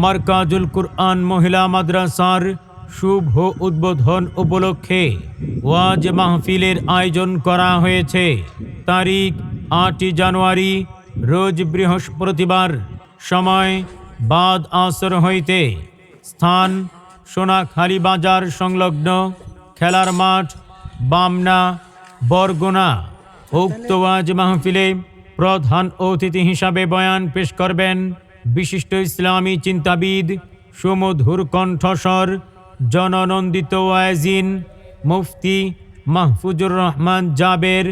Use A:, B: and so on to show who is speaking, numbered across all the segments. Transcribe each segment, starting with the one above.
A: মারকাজুল কুরআন মহিলা মাদ্রাসার শুভ উদ্বোধন উপলক্ষে ওয়াজ মাহফিলের আয়োজন করা হয়েছে। তারিখ 8 জানুয়ারি রোজ বৃহস্পতিবার। সময় বাদ আসর হইতে। স্থান সোনাখালী বাজার সংলগ্ন খেলার মাঠ, বামনা, বরগুনা। উক্ত ওয়াজ মাহফিলে প্রধান অতিথি হিসাবে বয়ান পেশ করবেন বিশিষ্ট ইসলামী চিন্তাবিদ, সুমধুর কণ্ঠস্বর, জননন্দিত ওয়াজিন মুফতি মাহফুজুর রহমান জাবের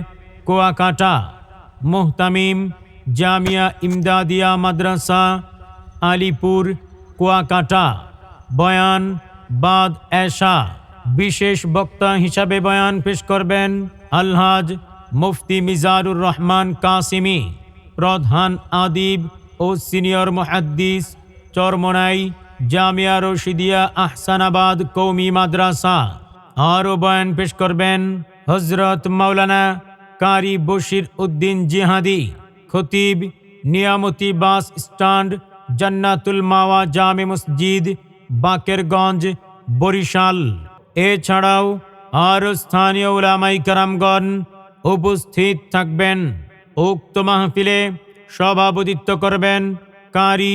A: কুয়াকাটা, মুহতামিম জামিয়া ইমদাদিয়া মাদ্রাসা আলিপুর কুয়াকাটা। বয়ান বাদ এশা। বিশেষ বক্তা হিসাবে বয়ান পেশ করবেন আলহাজ মুফতি মিজানুর রহমান কাসিমি, প্রধান আদিব ও সিনিয়র মুহাদ্দিস, চরমোনাই জামিয়া রশিদিয়া আহসানাবাদ কৌমি মাদ্রাসা। আরও বয়ান পেশ করবেন হজরত মাওলানা কারি বশির উদ্দিন জিহাদি, খতিব নিয়ামতি বাস স্ট্যান্ড, জান্নাতুল মাওয়া জামে মসজিদ, বাকেরগঞ্জ, বরিশাল। এছাড়াও আরও স্থানীয় উলামাই কেরামগণ উপস্থিত থাকবেন। উক্ত মাহফিলে সভাপতিত্ব করবেন কারি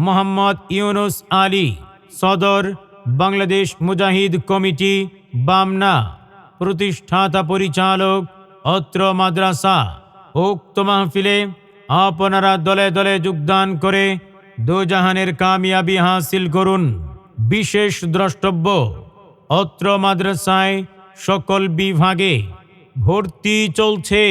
A: মোহাম্মদ ইউনুস আলী, সদর বাংলাদেশ মুজাহিদ কমিটি বামনা, প্রতিষ্ঠাতা পরিচালক অত্র মাদ্রাসা। উক্ত মাহফিলে আপনারা দলে দলে যোগদান করে দোজাহানের কামিয়াবি হাসিল করুন। বিশেষ দ্রষ্টব্য, অত্র মাদ্রাসায় সকল বিভাগে ভর্তি চলছে।